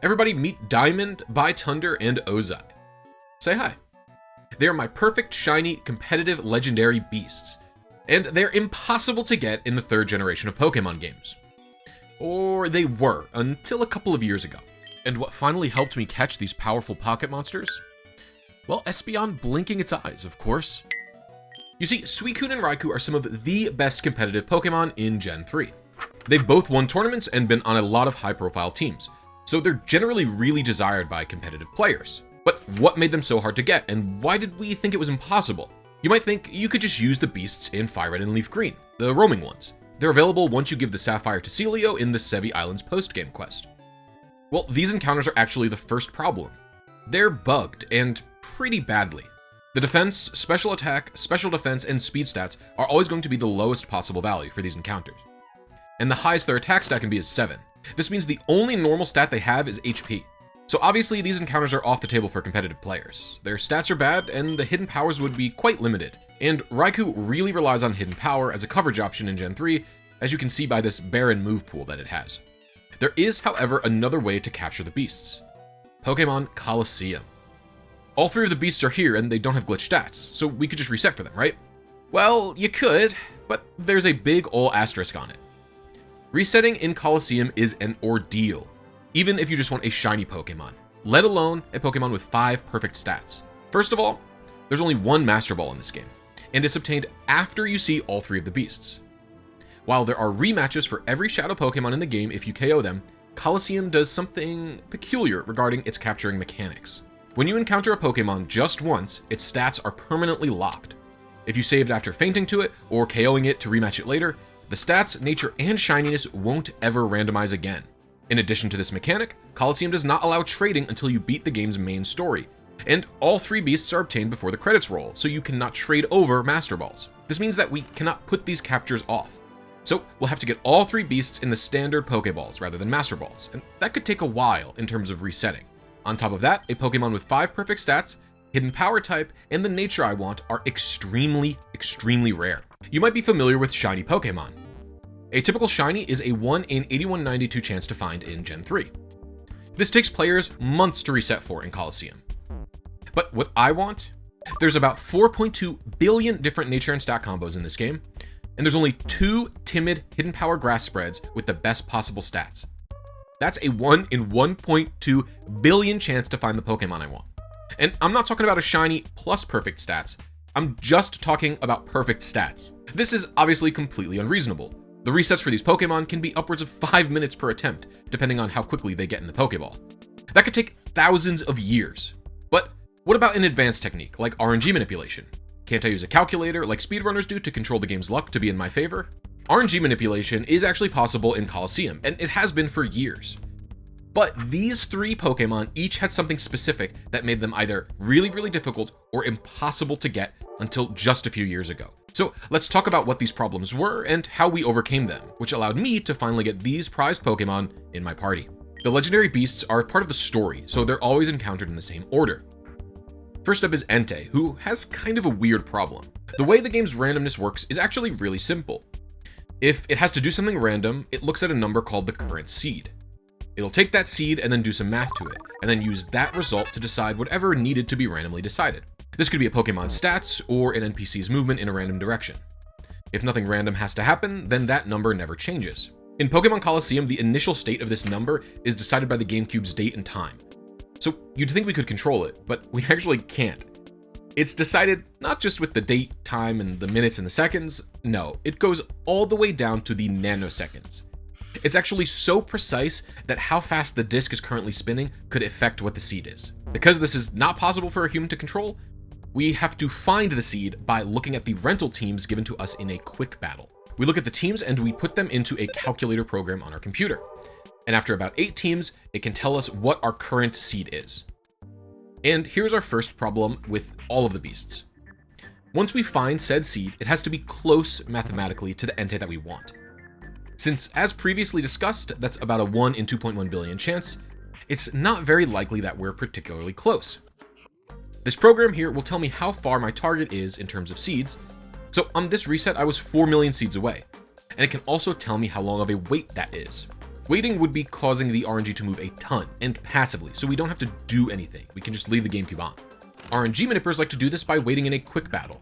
Everybody meet Diamond, Bytunder, and Ozai. Say hi. They are my perfect, shiny, competitive, legendary beasts, and they're impossible to get in the 3rd generation of Pokemon games. Or they were, until a couple of years ago. And what finally helped me catch these powerful pocket monsters? Well, Espeon blinking its eyes, of course. You see, Suicune and Raikou are some of the best competitive Pokemon in Gen 3. They've both won tournaments and been on a lot of high-profile teams, so they're generally really desired by competitive players. But what made them so hard to get, and why did we think it was impossible? You might think you could just use the beasts in Fire Red and Leaf Green, the roaming ones. They're available once you give the Sapphire to Celio in the Sevi Islands post-game quest. Well, these encounters are actually the first problem. They're bugged, and pretty badly. The defense, special attack, special defense, and speed stats are always going to be the lowest possible value for these encounters. And the highest their attack stat can be is 7. This means the only normal stat they have is HP. So obviously these encounters are off the table for competitive players. Their stats are bad, and the hidden powers would be quite limited. And Raikou really relies on hidden power as a coverage option in Gen 3, as you can see by this barren move pool that it has. There is, however, another way to capture the beasts. Pokemon Colosseum. All 3 of the beasts are here and they don't have glitch stats, so we could just reset for them, right? Well, you could, but there's a big ol' asterisk on it. Resetting in Colosseum is an ordeal, even if you just want a shiny Pokemon, let alone a Pokemon with 5 perfect stats. First of all, there's only 1 Master Ball in this game, and it's obtained after you see all 3 of the beasts. While there are rematches for every Shadow Pokemon in the game if you KO them, Colosseum does something peculiar regarding its capturing mechanics. When you encounter a Pokemon just once, its stats are permanently locked. If you saved after fainting to it, or KOing it to rematch it later, the stats, nature, and shininess won't ever randomize again. In addition to this mechanic, Colosseum does not allow trading until you beat the game's main story, and all 3 beasts are obtained before the credits roll, so you cannot trade over Master Balls. This means that we cannot put these captures off. So we'll have to get all 3 beasts in the standard Pokeballs rather than Master Balls, and that could take a while in terms of resetting. On top of that, a Pokemon with 5 perfect stats, hidden power type, and the nature I want are extremely rare. You might be familiar with shiny Pokemon. A typical shiny is a 1 in 8192 chance to find in Gen 3. This takes players months to reset for in Colosseum. But what I want? There's about 4.2 billion different nature and stat combos in this game, and there's only 2 timid hidden power grass spreads with the best possible stats. That's a 1 in 1.2 billion chance to find the Pokemon I want. And I'm not talking about a shiny plus perfect stats. I'm just talking about perfect stats. This is obviously completely unreasonable. The resets for these Pokemon can be upwards of 5 minutes per attempt, depending on how quickly they get in the Pokeball. That could take thousands of years. But what about an advanced technique like RNG manipulation? Can't I use a calculator like speedrunners do to control the game's luck to be in my favor? RNG manipulation is actually possible in Colosseum, and it has been for years. But these 3 Pokemon each had something specific that made them either really difficult or impossible to get until just a few years ago. So let's talk about what these problems were and how we overcame them, which allowed me to finally get these prized Pokemon in my party. The legendary beasts are part of the story, so they're always encountered in the same order. First up is Entei, who has kind of a weird problem. The way the game's randomness works is actually really simple. If it has to do something random, it looks at a number called the current seed. It'll take that seed and then do some math to it, and then use that result to decide whatever needed to be randomly decided. This could be a Pokemon's stats or an NPC's movement in a random direction. If nothing random has to happen, then that number never changes. In Pokemon Colosseum, the initial state of this number is decided by the GameCube's date and time. So you'd think we could control it, but we actually can't. It's decided not just with the date, time, and the minutes and the seconds. No, it goes all the way down to the nanoseconds. It's actually so precise that how fast the disc is currently spinning could affect what the seed is. Because this is not possible for a human to control, we have to find the seed by looking at the rental teams given to us in a quick battle. We look at the teams and we put them into a calculator program on our computer. And after about 8 teams, it can tell us what our current seed is. And here's our first problem with all of the beasts. Once we find said seed, it has to be close mathematically to the Entei that we want. Since, as previously discussed, that's about a 1 in 2.1 billion chance, it's not very likely that we're particularly close. This program here will tell me how far my target is in terms of seeds, so on this reset I was 4 million seeds away, and it can also tell me how long of a wait that is. Waiting would be causing the RNG to move a ton, and passively, so we don't have to do anything. We can just leave the GameCube on. RNG Manipulators like to do this by waiting in a quick battle.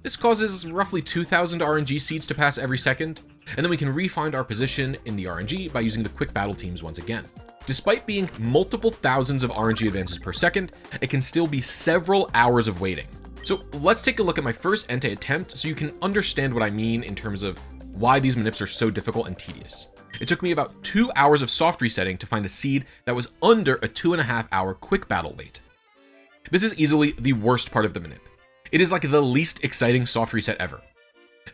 This causes roughly 2,000 RNG seeds to pass every second, and then we can refine our position in the RNG by using the quick battle teams once again. Despite being multiple thousands of RNG advances per second, it can still be several hours of waiting. So let's take a look at my first Entei attempt so you can understand what I mean in terms of why these manips are so difficult and tedious. It took me about 2 hours of soft resetting to find a seed that was under a 2.5 hour quick battle wait. This is easily the worst part of the manip. It is like the least exciting soft reset ever.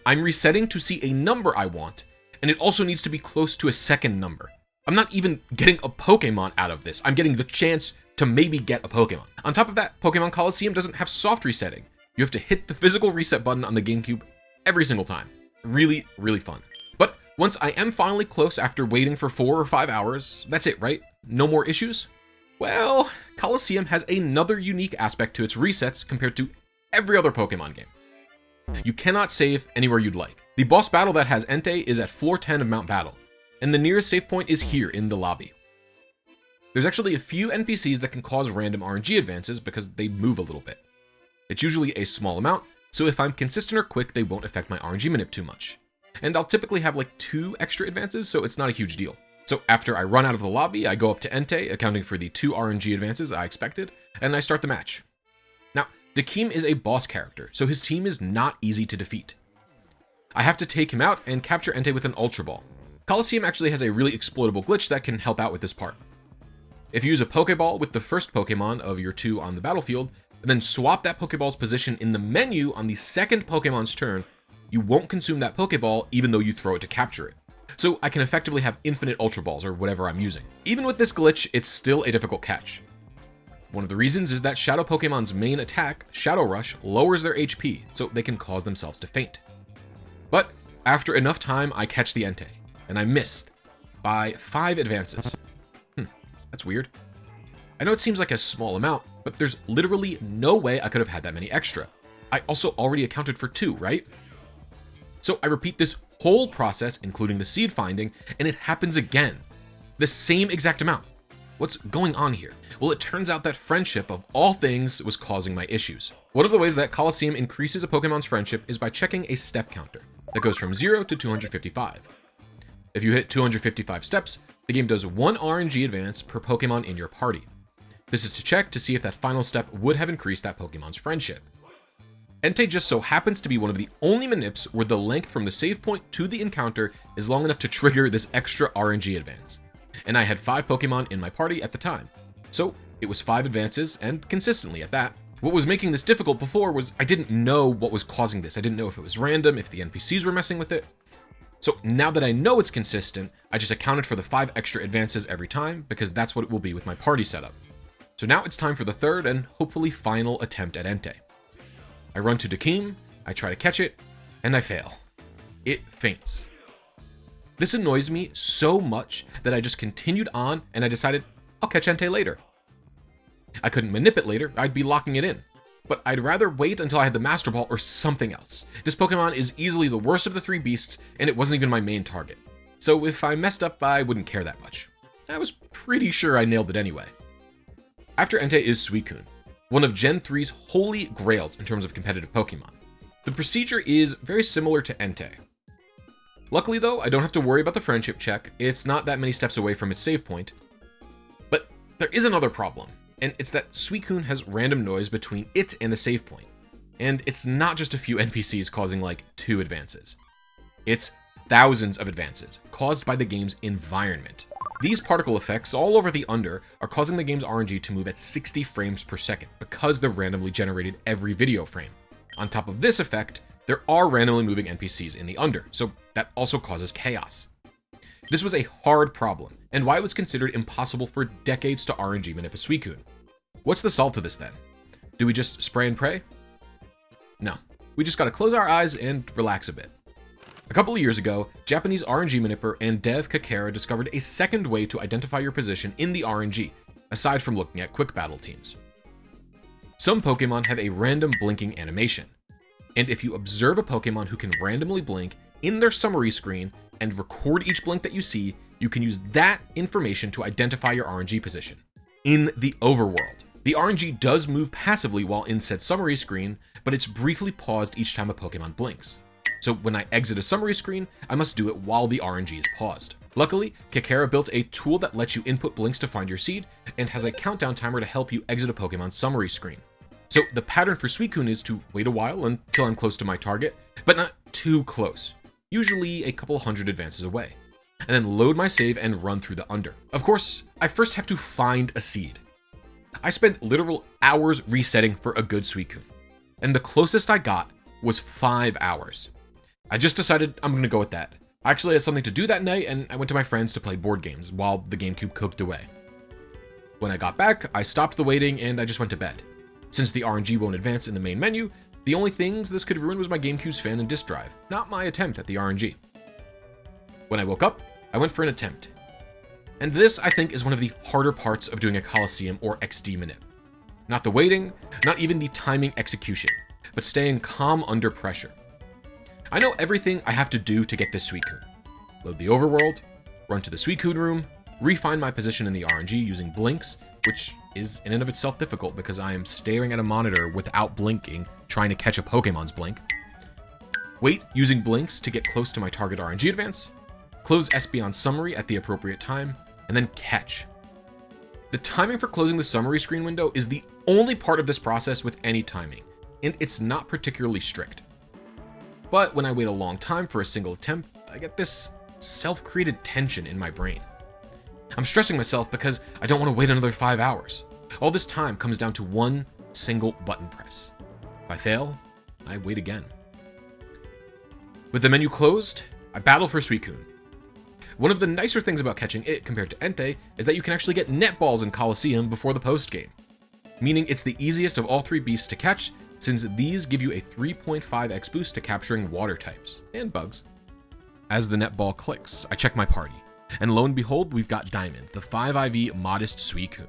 I'm resetting to see a number I want, and it also needs to be close to a second number. I'm not even getting a Pokemon out of this. I'm getting the chance to maybe get a Pokemon. On top of that, Pokemon Colosseum doesn't have soft resetting. You have to hit the physical reset button on the GameCube every single time. Really, really fun. But once I am finally close after waiting for 4 or 5 hours, that's it, right? No more issues? Well, Colosseum has another unique aspect to its resets compared to every other Pokemon game. You cannot save anywhere you'd like. The boss battle that has Entei is at floor 10 of Mount Battle, and the nearest save point is here in the lobby. There's actually a few NPCs that can cause random RNG advances because they move a little bit. It's usually a small amount, so if I'm consistent or quick, they won't affect my RNG manip too much. And I'll typically have like 2 extra advances, so it's not a huge deal. So after I run out of the lobby, I go up to Entei, accounting for the 2 RNG advances I expected, and I start the match. Now, Dakeem is a boss character, so his team is not easy to defeat. I have to take him out and capture Entei with an Ultra Ball. Colosseum actually has a really exploitable glitch that can help out with this part. If you use a Pokeball with the first Pokemon of your 2 on the battlefield, and then swap that Pokeball's position in the menu on the second Pokemon's turn, you won't consume that Pokeball even though you throw it to capture it. So I can effectively have infinite Ultra Balls or whatever I'm using. Even with this glitch, it's still a difficult catch. One of the reasons is that Shadow Pokemon's main attack, Shadow Rush, lowers their HP, so they can cause themselves to faint. But after enough time, I catch the Entei, and I missed by 5 advances. That's weird. I know it seems like a small amount, but there's literally no way I could have had that many extra. I also already accounted for 2, right? So I repeat this whole process, including the seed finding, and it happens again. The same exact amount. What's going on here? Well, it turns out that friendship, of all things, was causing my issues. One of the ways that Colosseum increases a Pokemon's friendship is by checking a step counter that goes from 0 to 255. If you hit 255 steps, the game does 1 RNG advance per Pokemon in your party. This is to check to see if that final step would have increased that Pokemon's friendship. Entei just so happens to be one of the only manips where the length from the save point to the encounter is long enough to trigger this extra RNG advance. And I had 5 Pokemon in my party at the time. So it was 5 advances, and consistently at that. What was making this difficult before was I didn't know what was causing this. I didn't know if it was random, if the NPCs were messing with it. So now that I know it's consistent, I just accounted for the 5 extra advances every time because that's what it will be with my party setup. So now it's time for the third and hopefully final attempt at Entei. I run to Dakeem, I try to catch it, and I fail. It faints. This annoys me so much that I just continued on and I decided I'll catch Entei later. I couldn't manipulate later, I'd be locking it in. But I'd rather wait until I had the Master Ball or something else. This Pokemon is easily the worst of the 3 beasts, and it wasn't even my main target. So if I messed up, I wouldn't care that much. I was pretty sure I nailed it anyway. After Entei is Suicune, one of Gen 3's holy grails in terms of competitive Pokemon. The procedure is very similar to Entei. Luckily though, I don't have to worry about the friendship check, it's not that many steps away from its save point. But there is another problem, and it's that Suicune has random noise between it and the save point. And it's not just a few NPCs causing like 2 advances. It's thousands of advances, caused by the game's environment. These particle effects all over the Under are causing the game's RNG to move at 60 frames per second because they're randomly generated every video frame. On top of this effect, there are randomly moving NPCs in the Under, so that also causes chaos. This was a hard problem, and why it was considered impossible for decades to RNG manipulate Suicune. What's the solve to this then? Do we just spray and pray? No, we just gotta close our eyes and relax a bit. A couple of years ago, Japanese RNG manipulator and dev Kakera discovered a second way to identify your position in the RNG, aside from looking at quick battle teams. Some Pokemon have a random blinking animation, and if you observe a Pokemon who can randomly blink in their summary screen and record each blink that you you can use that information to identify your RNG position. In the overworld, the RNG does move passively while in said summary screen, but it's briefly paused each time a Pokemon blinks. So when I exit a summary screen, I must do it while the RNG is paused. Luckily, Kakera built a tool that lets you input blinks to find your seed, and has a countdown timer to help you exit a Pokemon summary screen. So the pattern for Suicune is to wait a while until I'm close to my target, but not too close, usually a couple hundred advances away, and then load my save and run through the under. Of course, I first have to find a seed. I spent literal hours resetting for a good Suicune, and the closest I got was 5 hours. I just decided I'm gonna go with that. I actually had something to do that night, and I went to my friends to play board games while the GameCube cooked away. When I got back, I stopped the waiting and I just went to bed. Since the RNG won't advance in the main menu, the only things this could ruin was my GameCube's fan and disk drive, not my attempt at the RNG. When I woke up, I went for an attempt. And this, I think, is one of the harder parts of doing a Colosseum or XD manip. Not the waiting, not even the timing execution, but staying calm under pressure. I know everything I have to do to get this Suicune. Load the overworld, run to the Suicune room, refine my position in the RNG using blinks, which is in and of itself difficult because I am staring at a monitor without blinking, trying to catch a Pokemon's blink. Wait using blinks to get close to my target RNG advance, close Espeon summary at the appropriate time, and then catch. The timing for closing the summary screen window is the only part of this process with any timing, and it's not particularly strict. But when I wait a long time for a single attempt, I get this self-created tension in my brain. I'm stressing myself because I don't want to wait another 5 hours. All this time comes down to one single button press. If I fail, I wait again. With the menu closed, I battle for Suicune. One of the nicer things about catching it compared to Entei is that you can actually get netballs in Colosseum before the post game, meaning it's the easiest of all three beasts to catch, since these give you a 3.5x boost to capturing water types and bugs. As the netball clicks, I check my party, and lo and behold, we've got Diamond, the 5IV modest Suicune,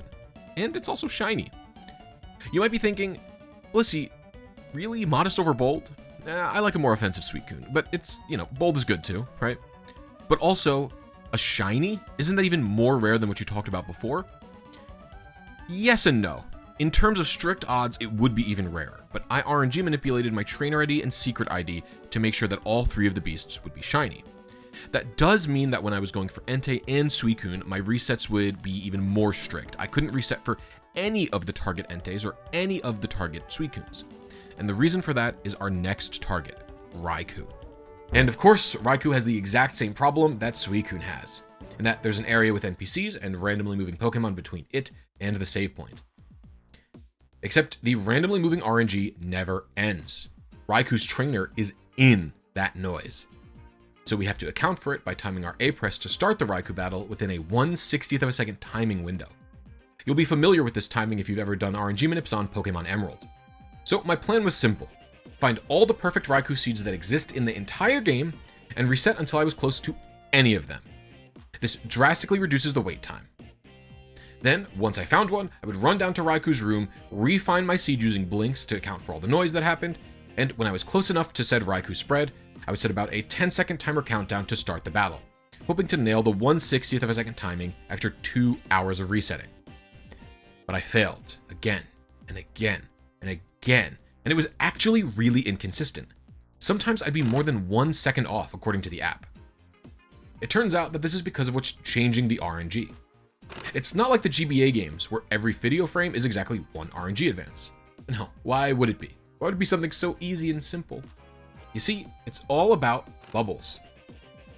and it's also shiny. You might be thinking, Blisy, really modest over bold? I like a more offensive Suicune, but it's, bold is good too, right? But also, a shiny? Isn't that even more rare than what you talked about before? Yes and no. In terms of strict odds, it would be even rarer, but I RNG manipulated my trainer ID and secret ID to make sure that all three of the beasts would be shiny. That does mean that when I was going for Entei and Suicune, my resets would be even more strict. I couldn't reset for any of the target Enteis or any of the target Suicunes. And the reason for that is our next target, Raikou. And of course, Raikou has the exact same problem that Suicune has, in that there's an area with NPCs and randomly moving Pokemon between it and the save point. Except the randomly moving RNG never ends. Raikou's trainer is in that noise. So we have to account for it by timing our A press to start the Raikou battle within a 1/60th of a second timing window. You'll be familiar with this timing if you've ever done RNG manips on Pokemon Emerald. So my plan was simple. Find all the perfect Raikou seeds that exist in the entire game and reset until I was close to any of them. This drastically reduces the wait time. Then, once I found one, I would run down to Raikou's room, refine my seed using blinks to account for all the noise that happened, and when I was close enough to said Raikou spread, I would set about a 10-second timer countdown to start the battle, hoping to nail the 1/60th of a second timing after 2 hours of resetting. But I failed again and again and again, and it was actually really inconsistent. Sometimes I'd be more than 1 second off according to the app. It turns out that this is because of what's changing the RNG. It's not like the GBA games where every video frame is exactly one RNG advance. No, why would it be? Why would it be something so easy and simple? You see, it's all about bubbles.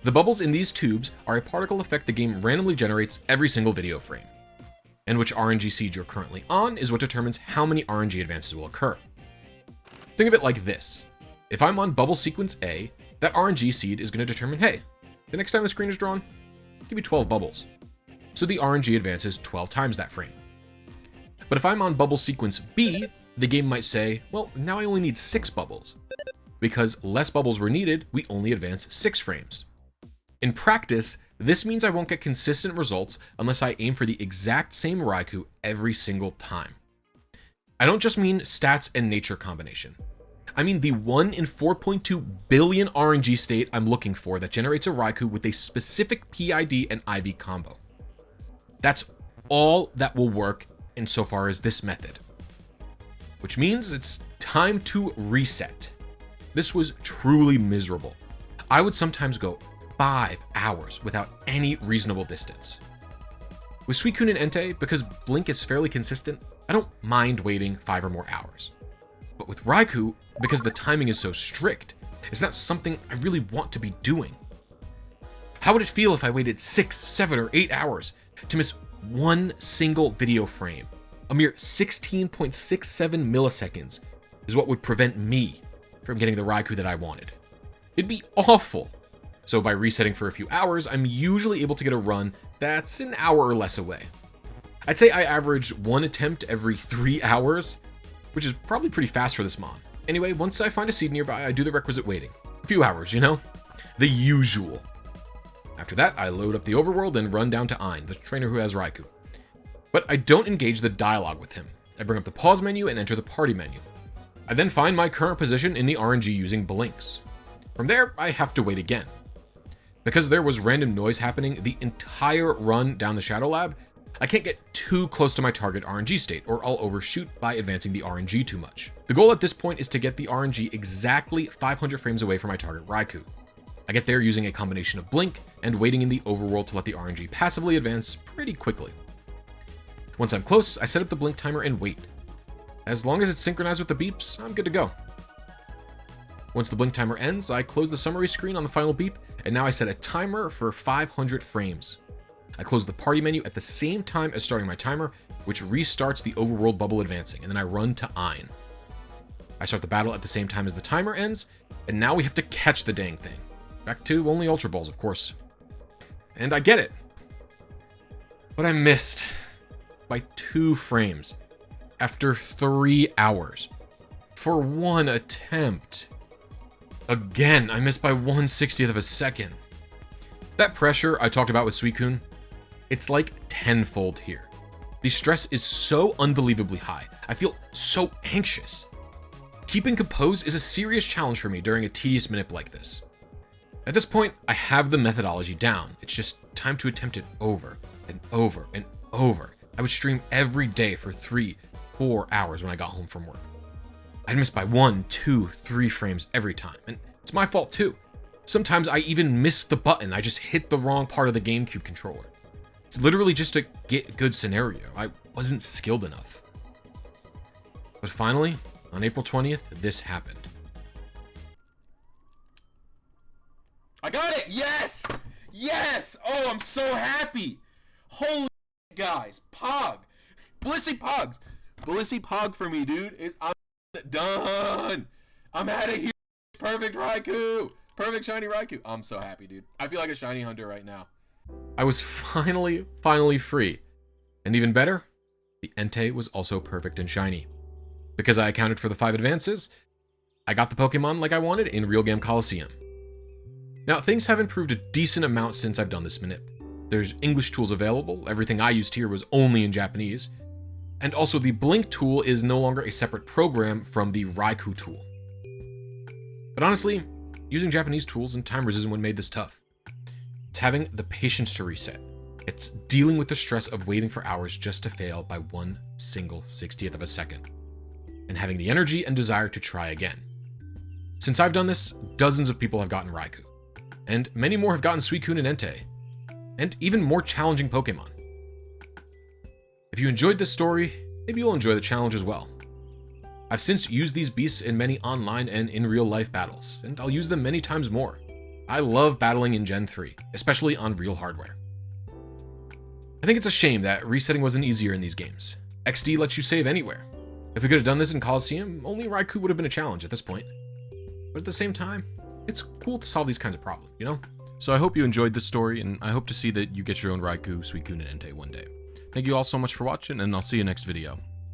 The bubbles in these tubes are a particle effect the game randomly generates every single video frame. And which RNG seed you're currently on is what determines how many RNG advances will occur. Think of it like this. If I'm on bubble sequence A, that RNG seed is going to determine, hey, the next time the screen is drawn, give me 12 bubbles. So the RNG advances 12 times that frame. But if I'm on bubble sequence B, the game might say, well, now I only need 6 bubbles. Because less bubbles were needed, we only advance 6 frames. In practice, this means I won't get consistent results unless I aim for the exact same Raikou every single time. I don't just mean stats and nature combination. I mean the 1 in 4.2 billion RNG state I'm looking for that generates a Raikou with a specific PID and IV combo. That's all that will work insofar as this method. Which means it's time to reset. This was truly miserable. I would sometimes go 5 hours without any reasonable distance. With Suicune and Entei, because Blink is fairly consistent, I don't mind waiting 5 or more hours. But with Raikou, because the timing is so strict, it's not something I really want to be doing. How would it feel if I waited 6, 7, or 8 hours to miss one single video frame? A mere 16.67 milliseconds is what would prevent me from getting the Raikou that I wanted. It'd be awful. So by resetting for a few hours, I'm usually able to get a run that's an hour or less away. I'd say I average 1 attempt every 3 hours, which is probably pretty fast for this mon. Anyway, once I find a seed nearby, I do the requisite waiting. A few hours, you know? The usual. After that, I load up the overworld and run down to Ein, the trainer who has Raikou. But I don't engage the dialogue with him. I bring up the pause menu and enter the party menu. I then find my current position in the RNG using blinks. From there, I have to wait again. Because there was random noise happening the entire run down the Shadow Lab, I can't get too close to my target RNG state, or I'll overshoot by advancing the RNG too much. The goal at this point is to get the RNG exactly 500 frames away from my target Raikou. I get there using a combination of blink and waiting in the overworld to let the RNG passively advance pretty quickly. Once I'm close, I set up the blink timer and wait. As long as it's synchronized with the beeps, I'm good to go. Once the blink timer ends, I close the summary screen on the final beep, and now I set a timer for 500 frames. I close the party menu at the same time as starting my timer, which restarts the overworld bubble advancing, and then I run to Ein. I start the battle at the same time as the timer ends, and now we have to catch the dang thing. Back to only Ultra Balls, of course. And I get it. But I missed by 2 frames after 3 hours for 1 attempt. Again, I missed by 1/60th of a second. That pressure I talked about with Suicune, it's like tenfold here. The stress is so unbelievably high. I feel so anxious. Keeping composed is a serious challenge for me during a tedious manip like this. At this point, I have the methodology down. It's just time to attempt it over and over and over. I would stream every day for 3-4 hours when I got home from work. I'd miss by 1, 2, 3 frames every time, and it's my fault too. Sometimes I even miss the button. I just hit the wrong part of the GameCube controller. It's literally just a get good scenario. I wasn't skilled enough. But finally, on April 20th, this happened. I got it! Yes! Yes! Oh, I'm so happy! Holy guys, Pog! Blisy Pogs! Blisy Pog for me, dude. I'm done! I'm out of here! Perfect Raikou! Perfect shiny Raikou! I'm so happy, dude. I feel like a shiny hunter right now. I was finally free. And even better, the Entei was also perfect and shiny. Because I accounted for the 5 advances, I got the Pokemon like I wanted in Real Game Colosseum. Now, things have improved a decent amount since I've done this manip. There's English tools available, everything I used here was only in Japanese, and also the Blink tool is no longer a separate program from the Raikou tool. But honestly, using Japanese tools and timers isn't what made this tough. It's having the patience to reset. It's dealing with the stress of waiting for hours just to fail by 1 single 60th of a second, and having the energy and desire to try again. Since I've done this, dozens of people have gotten Raikou, and many more have gotten Suicune and Entei, and even more challenging Pokemon. If you enjoyed this story, maybe you'll enjoy the challenge as well. I've since used these beasts in many online and in real life battles, and I'll use them many times more. I love battling in Gen 3, especially on real hardware. I think it's a shame that resetting wasn't easier in these games. XD lets you save anywhere. If we could have done this in Colosseum, only Raikou would have been a challenge at this point. But at the same time, it's cool to solve these kinds of problems, you know? So I hope you enjoyed this story, and I hope to see that you get your own Raikou, Suicune, and Entei one day. Thank you all so much for watching, and I'll see you next video.